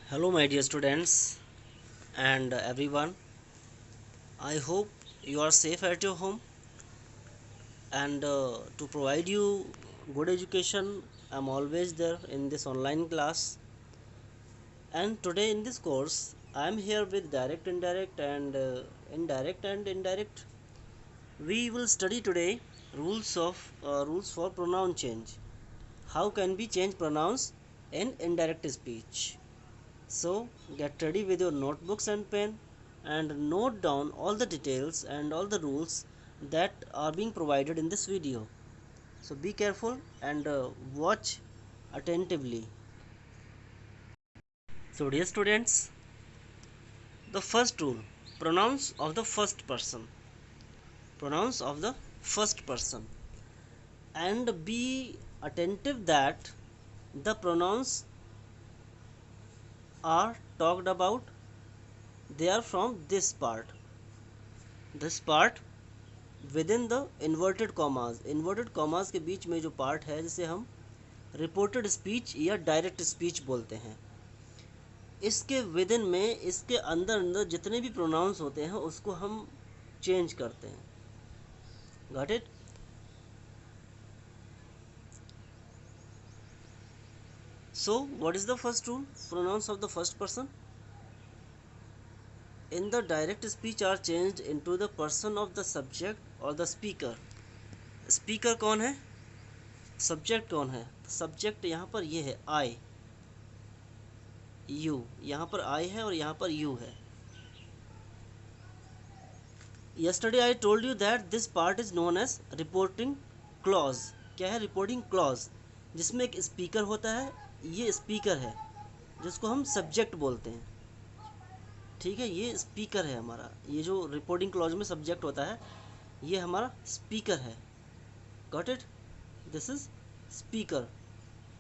Hello, my dear students and everyone. I hope you are safe at your home and to provide you good education. I'm always there in this online class. And today in this course, I'm here with direct, indirect, and indirect. We will study today rules for pronoun change. How can we change pronouns in indirect speech? So get ready with your notebooks and pen and note down all the details and all the rules that are being provided in this video. So be careful and watch attentively. So dear students, the first rule, pronouns of the first person. Pronouns of the first person. And be attentive that the pronouns are talked about, they are from this part. This part within the inverted commas के बीच में जो part है जिसे हम reported speech या direct speech बोलते हैं, इसके विदिन में इसके अंदर अंदर जितने भी प्रोनाउंस होते हैं उसको हम चेंज करते हैं. Got it? So what is the first rule? Pronouns of the first person in the direct speech are changed into the person of the subject और द स्पीकर. स्पीकर कौन है? सब्जेक्ट कौन है? सब्जेक्ट यहाँ पर ये है आई, यू. यहाँ पर आई है और यहाँ पर यू है. Yesterday I told you that this part is known as reporting clause. क्या है रिपोर्टिंग क्लॉज? जिसमें एक स्पीकर होता है. ये स्पीकर है जिसको हम सब्जेक्ट बोलते हैं. ठीक है, ये स्पीकर है हमारा. ये जो रिपोर्टिंग क्लॉज में सब्जेक्ट होता है ये हमारा स्पीकर है. Got it? This is speaker,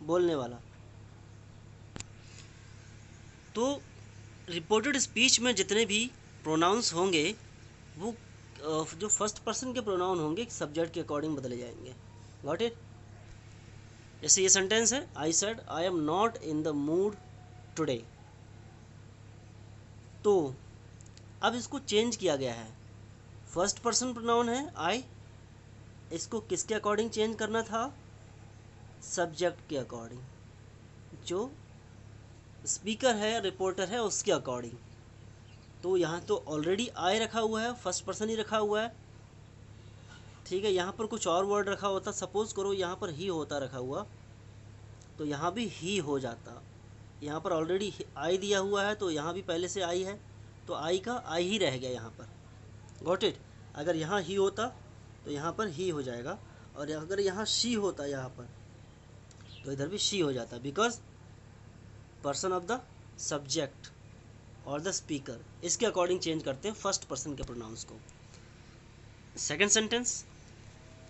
बोलने वाला. तो रिपोर्टेड स्पीच में जितने भी प्रोनाउंस होंगे वो जो फर्स्ट पर्सन के प्रोनाउन होंगे सब्जेक्ट के अकॉर्डिंग बदले जाएंगे. Got it? जैसे ये सेंटेंस है, I said I am not in the mood today. तो अब इसको चेंज किया गया है. फर्स्ट पर्सन प्रोनाउन है आई, इसको किसके अकॉर्डिंग चेंज करना था? सब्जेक्ट के अकॉर्डिंग. जो स्पीकर है, रिपोर्टर है, उसके अकॉर्डिंग. तो यहाँ तो ऑलरेडी आई रखा हुआ है, फर्स्ट पर्सन ही रखा हुआ है. ठीक है, यहाँ पर कुछ और वर्ड रखा होता, सपोज करो यहाँ पर ही होता रखा हुआ, तो यहाँ भी ही हो जाता. यहाँ पर ऑलरेडी आई दिया हुआ है तो यहाँ भी पहले से आई है, तो आई का आई ही रह गया यहाँ पर. Got it? अगर यहाँ ही होता तो यहाँ पर ही हो जाएगा, और अगर यहाँ शी होता यहाँ पर तो इधर भी शी हो जाता, because person of the subject और द स्पीकर, इसके अकॉर्डिंग चेंज करते हैं फर्स्ट पर्सन के प्रोनाउंस को. Second sentence,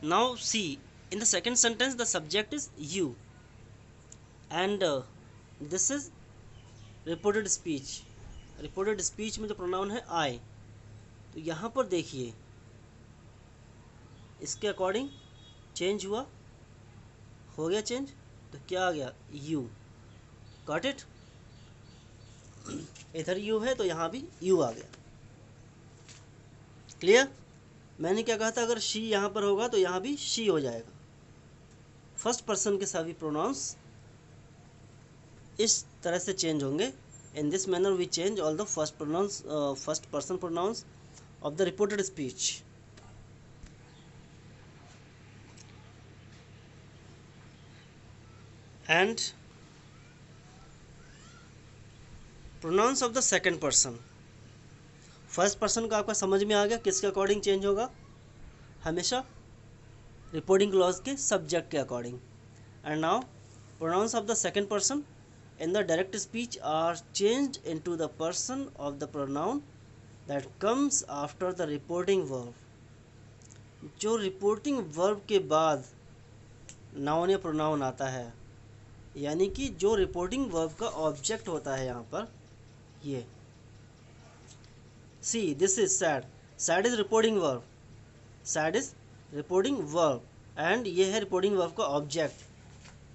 now see, in the second sentence the subject is you and this is reported speech. Reported speech में जो pronoun है आई, तो यहाँ पर देखिए इसके अकॉर्डिंग चेंज हुआ, हो गया चेंज, तो क्या आ गया? यू. Got it? इधर यू है तो यहाँ भी यू आ गया. क्लियर? मैंने क्या कहा था, अगर शी यहाँ पर होगा तो यहाँ भी शी हो जाएगा. फर्स्ट पर्सन के सभी प्रोनाउंस इस तरह से चेंज होंगे. In this manner we change all the first person pronouns of the reported speech. And pronouns of the second person. First person का आपका समझ में आ गया किसके अकॉर्डिंग चेंज होगा? हमेशा रिपोर्टिंग क्लॉज के सब्जेक्ट के according. And now pronouns of the second person in the direct speech are changed into the person of the pronoun that comes after the reporting verb. जो रिपोर्टिंग वर्ब के बाद noun या pronoun आता है, यानी कि जो रिपोर्टिंग वर्ब का ऑब्जेक्ट होता है यहाँ पर, ये see this is sad. Sad is reporting verb. Sad is reporting verb and ये है रिपोर्टिंग वर्ब का ऑब्जेक्ट.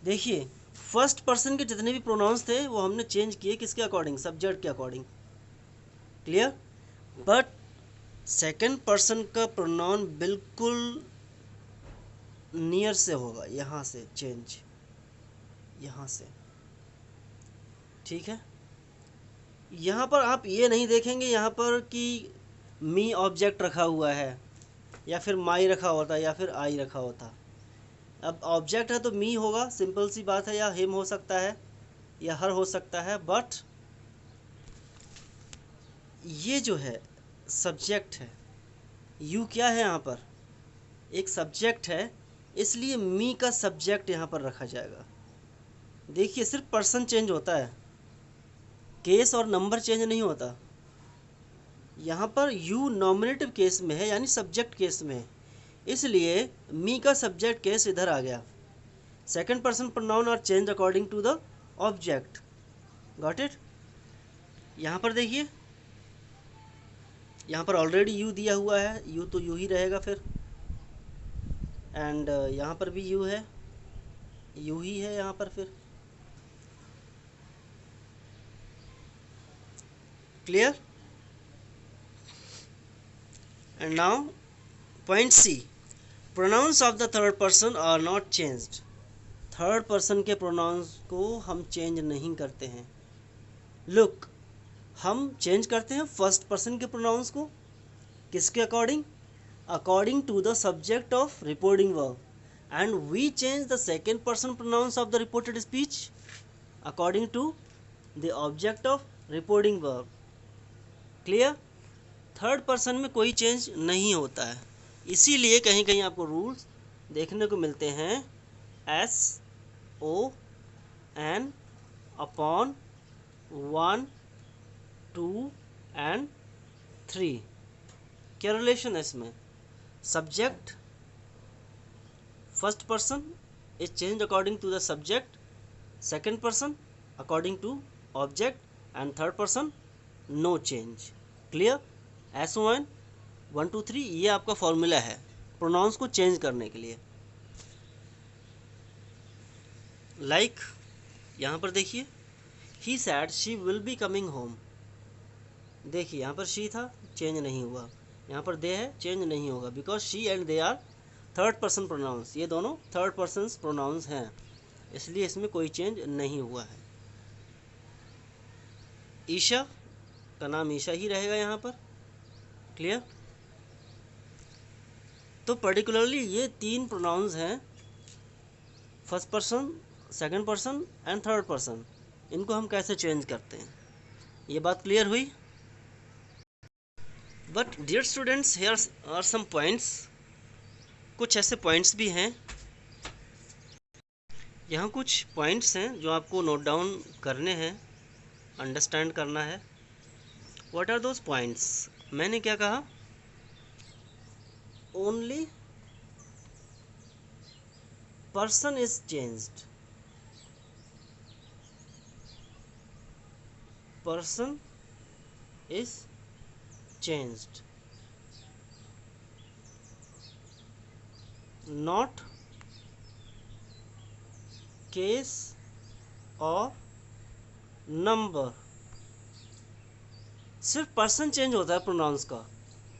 देखिए फर्स्ट पर्सन के जितने भी प्रोनाउंस थे वो हमने चेंज किए किसके अकॉर्डिंग, सब्जेक्ट के according, clear. But second person का प्रोनाउन बिल्कुल नियर से होगा, यहाँ से चेंज, यहाँ से, ठीक है। यहाँ पर आप ये नहीं देखेंगे यहाँ पर कि मी ऑब्जेक्ट रखा हुआ है या फिर माई रखा होता या फिर आई रखा होता। अब ऑब्जेक्ट है तो मी होगा, सिंपल सी बात है, या हिम हो सकता है या हर हो सकता है। बट ये जो है सब्जेक्ट है, यू क्या है यहाँ पर, एक सब्जेक्ट है, इसलिए मी का सब्जेक्ट यहाँ पर रखा जाएगा। देखिए सिर्फ पर्सन चेंज होता है, केस और नंबर चेंज नहीं होता। यहाँ पर यू नॉमिनेटिव केस में है यानी सब्जेक्ट केस में है, इसलिए मी का सब्जेक्ट केस इधर आ गया। Second person pronoun are change according to the object, got it. यहाँ पर देखिए, यहाँ पर ऑलरेडी यू दिया हुआ है, यू तो यू ही रहेगा फिर, एंड यहाँ पर भी यू है, यू ही है यहाँ पर फिर, clear. And now point C, pronouns of the third person are not changed. Third person के प्रोनाउंस को हम चेंज नहीं करते हैं। लुक, हम चेंज करते हैं फर्स्ट पर्सन के प्रोनाउंस को, किसके according, according to the subject of reporting verb, and we change the second person pronouns of the reported speech according to the object of reporting verb, clear. Third person में कोई change नहीं होता है, इसीलिए कहीं कहीं आपको रूल्स देखने को मिलते हैं, S O N upon 1 2 and 3। क्या रिलेशन है इसमें, subject first person is change according to the subject, second person according to object, and third person no change, clear. S O N 1 2 3 ये आपका फॉर्मूला है प्रोनाउंस को change करने के लिए। लाइक यहाँ पर देखिए, he said she will be coming home. देखिए यहाँ पर शी था, चेंज नहीं हुआ, यहाँ पर दे है, चेंज नहीं होगा, because she and they are third person pronouns, ये दोनों थर्ड पर्सन प्रोनाउंस हैं, इसलिए इसमें कोई चेंज नहीं हुआ है। ईशा का नाम ईशा ही रहेगा यहाँ पर, क्लियर। तो पर्टिकुलरली ये तीन प्रोनाउंस हैं, first person, second person and third person, इनको हम कैसे चेंज करते हैं, ये बात क्लियर हुई। But dear students, here are some points, कुछ ऐसे पॉइंट्स भी हैं, यहाँ कुछ पॉइंट्स हैं जो आपको नोट डाउन करने हैं, अंडरस्टैंड करना है। व्हाट आर दोज पॉइंट्स, मैंने क्या कहा, only person is changed, person is changed, not case or number। सिर्फ पर्सन चेंज होता है प्रोनाउंस का,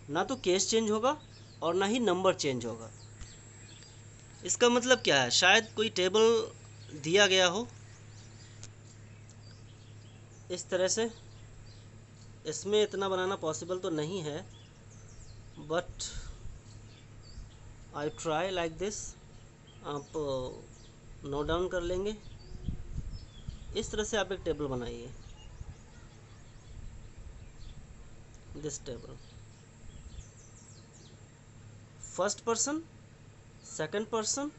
ना तो केस चेंज होगा और ना ही नंबर चेंज होगा। इसका मतलब क्या है, शायद कोई टेबल दिया गया हो इस तरह से, इसमें इतना बनाना पॉसिबल तो नहीं है, but I try like this. आप नोट डाउन कर लेंगे, इस तरह से आप एक टेबल बनाइए, this table, first person, second person,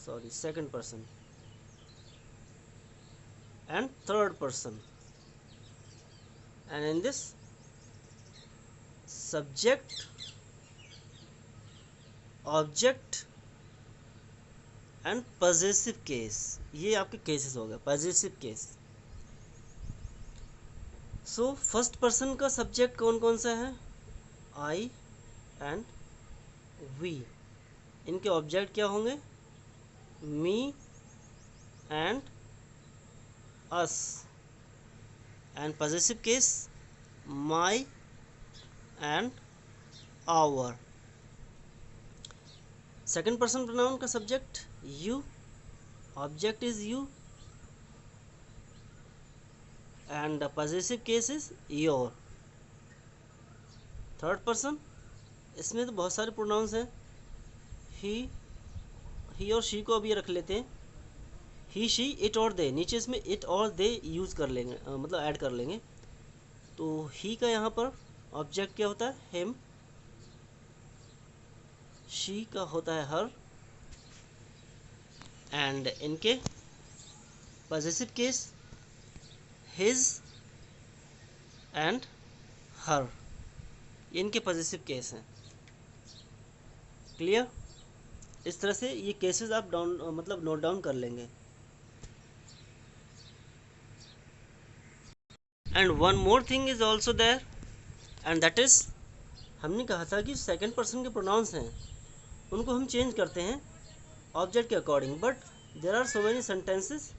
sorry second person and third person, and in this subject, object and possessive case, ये आपके केसेस हो गए, possessive case। So first person का सब्जेक्ट कौन कौन सा है, I and we, इनके ऑब्जेक्ट क्या होंगे, me and us, and possessive case my and our. Second person pronoun का subject you, object is you, and the possessive case is your. Third person, इसमें तो बहुत सारे प्रोनाउंस हैं। ही और शी को अभी रख लेते हैं, ही शी इट और दे, नीचे इसमें इट और दे यूज़ कर लेंगे, मतलब ऐड कर लेंगे। तो ही का यहाँ पर ऑब्जेक्ट क्या होता है, हिम, शी का होता है हर, एंड इनके पॉजेसिव केस हिज एंड हर, इनके पॉजेसिव केस हैं। क्लियर? इस तरह से ये केसेस आप डाउन मतलब नोट डाउन कर लेंगे। And one more thing is also there, and that is, हमने कहा था कि सेकंड पर्सन के प्रोनाउंस हैं उनको हम चेंज करते हैं ऑब्जेक्ट के according, but there are so many sentences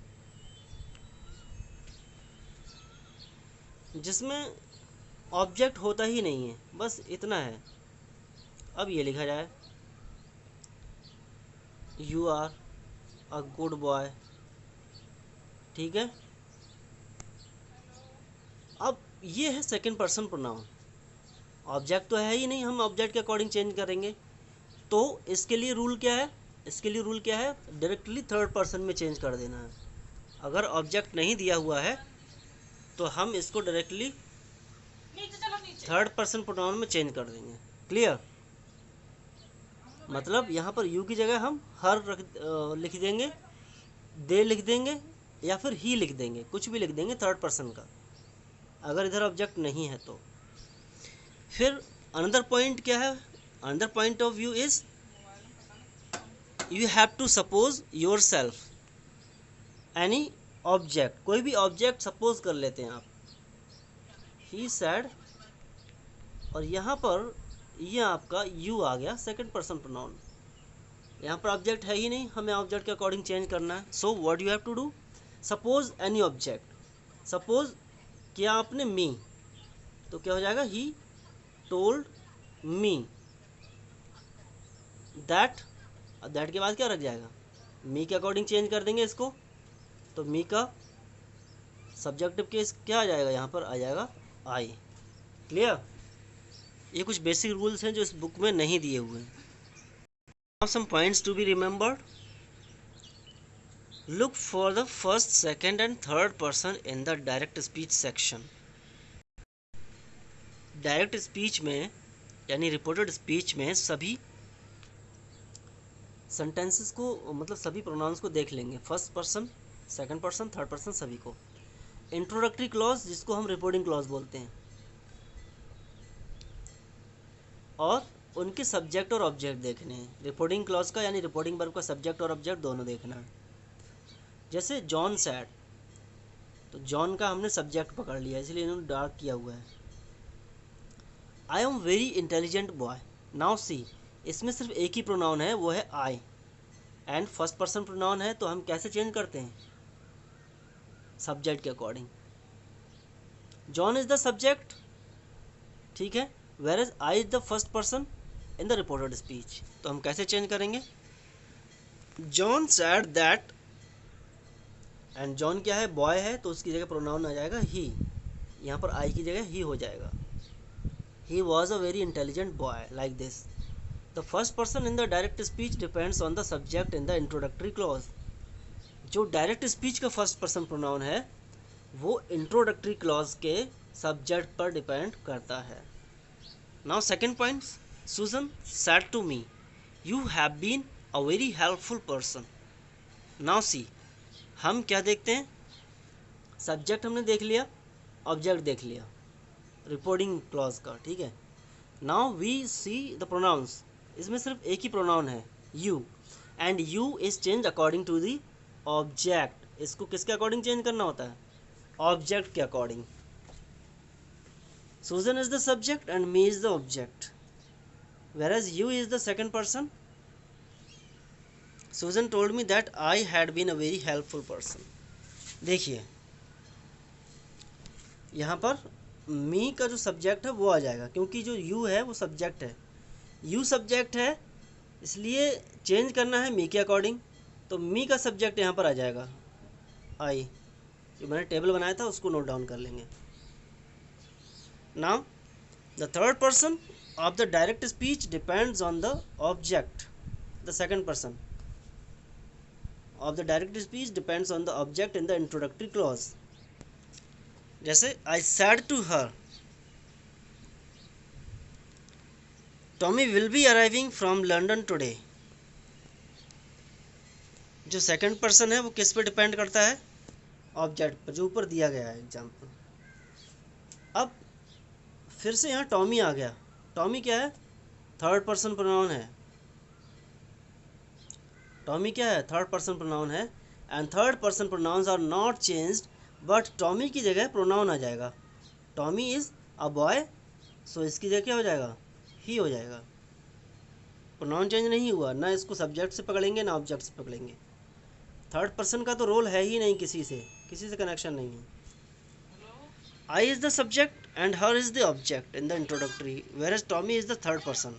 जिसमें ऑब्जेक्ट होता ही नहीं है, बस इतना है। अब ये लिखा जाए, you are a good boy, ठीक है। अब ये है सेकंड पर्सन प्रोनाउन, ऑब्जेक्ट तो है ही नहीं, हम ऑब्जेक्ट के अकॉर्डिंग चेंज करेंगे। तो इसके लिए रूल क्या है, इसके लिए रूल क्या है, डायरेक्टली थर्ड पर्सन में चेंज कर देना है। अगर ऑब्जेक्ट नहीं दिया हुआ है तो हम इसको डायरेक्टली थर्ड पर्सन प्रोनाउन में चेंज कर देंगे। क्लियर? मतलब यहाँ पर यू की जगह हम हर लिख देंगे, दे लिख देंगे, या फिर ही लिख देंगे, कुछ भी लिख देंगे थर्ड पर्सन का, अगर इधर ऑब्जेक्ट नहीं है तो। फिर अनदर पॉइंट क्या है, another point of view is you have to suppose yourself any object, कोई भी ऑब्जेक्ट सपोज कर लेते हैं आप, ही सैड, और यहाँ पर ये आपका यू आ गया सेकंड पर्सन प्रोनाउन। यहाँ पर ऑब्जेक्ट है ही नहीं, हमें ऑब्जेक्ट के अकॉर्डिंग चेंज करना है। So what you have to do, suppose any object. Suppose किया आपने मी, तो क्या हो जाएगा, he told me that, that के बाद क्या रख जाएगा, मी के अकॉर्डिंग चेंज कर देंगे इसको, तो मी का सब्जेक्टिव केस क्या आ जाएगा, यहाँ पर आ जाएगा आई। क्लियर? ये कुछ बेसिक रूल्स हैं जो इस बुक में नहीं दिए हुए हैं। Now some points to be remembered, look for the first, second and third person in the direct speech section. Direct speech में यानी रिपोर्टेड स्पीच में सभी सेंटेंसेस को, मतलब सभी प्रोनाउंस को देख लेंगे, first person, second person, third person, सभी को। इंट्रोडक्टरी क्लॉज जिसको हम रिपोर्टिंग क्लॉज बोलते हैं, और उनके सब्जेक्ट और ऑब्जेक्ट देखने हैं। रिपोर्टिंग क्लॉज का यानी रिपोर्टिंग वर्ब का सब्जेक्ट और ऑब्जेक्ट दोनों देखना है। जैसे जॉन सैड, तो जॉन का हमने सब्जेक्ट पकड़ लिया, इसलिए इन्होंने डार्क किया हुआ है। I am very intelligent boy, now see, इसमें सिर्फ एक ही प्रोनाउन है, वो है I, and first person pronoun है, तो हम कैसे चेंज करते हैं, सब्जेक्ट के according. John is the subject, ठीक है, whereas I is the first person in the reported speech, तो हम कैसे चेंज करेंगे, John said that, and John क्या है, बॉय है, तो उसकी जगह प्रोनाउन आ जाएगा ही, यहाँ पर आई की जगह ही हो जाएगा। He was a very intelligent boy, like this. The first person in the direct speech depends on the subject in the introductory clause. जो डायरेक्ट स्पीच का फर्स्ट पर्सन प्रोनाउन है वो इंट्रोडक्टरी क्लॉज के सब्जेक्ट पर depend करता है। Now second point, Susan said to me, you have been a very helpful person. Now see, हम क्या देखते हैं, सब्जेक्ट हमने देख लिया, ऑब्जेक्ट देख लिया रिपोर्टिंग क्लॉज का, ठीक है। Now we see the pronouns, इसमें सिर्फ एक ही प्रोनाउन है, you, and you is change according to the object. इसको किसके अकॉर्डिंग चेंज करना होता है, ऑब्जेक्ट के according. Susan is the subject and me is the object, whereas you is the second person Susan told me that I had been a very helpful person. देखिए यहाँ पर मी का जो सब्जेक्ट है वो आ जाएगा, क्योंकि जो यू है वो सब्जेक्ट है, यू सब्जेक्ट है, इसलिए चेंज करना है मी के अकॉर्डिंग। तो मी का सब्जेक्ट यहाँ पर आ जाएगा आई। जो मैंने टेबल बनाया था उसको नोट डाउन कर लेंगे। Now the third person of the direct speech depends on the object. The second person of the direct speech depends on the object in the introductory clause. जैसे I said to her Tommy will be arriving from London today. जो second person है वो किस पे depend करता है? Object पर, जो ऊपर दिया गया है एग्जाम्पल। अब फिर से यहाँ टॉमी आ गया। टॉमी क्या है? थर्ड पर्सन प्रोनाउन है। टॉमी क्या है? थर्ड पर्सन प्रोनाउन है। And third person pronouns are not changed, but Tommy की जगह प्रोनाउन आ जाएगा। Tommy is a boy, so इसकी जगह क्या हो जाएगा? ही हो जाएगा। प्रोनाउन चेंज नहीं हुआ, ना इसको सब्जेक्ट से पकड़ेंगे ना ऑब्जेक्ट से पकड़ेंगे। थर्ड पर्सन का तो रोल है ही नहीं, किसी से कनेक्शन नहीं है। I is the subject and her is the object in the introductory, whereas Tommy is the third person.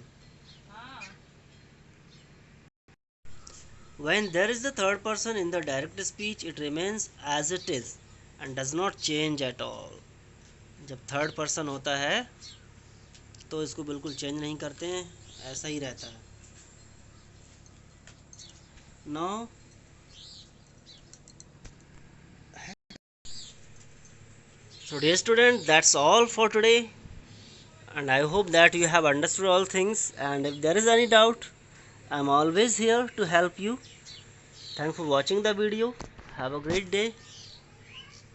When there is the third person in the direct speech, it remains as it is and does not change at all. जब third person होता है तो इसको बिल्कुल change नहीं करते हैं, ऐसा ही रहता है। Now so dear student, that's all for today, and I hope that you have understood all things, and if there is any doubt, I am always here to help you. Thanks for watching the video. Have a great day.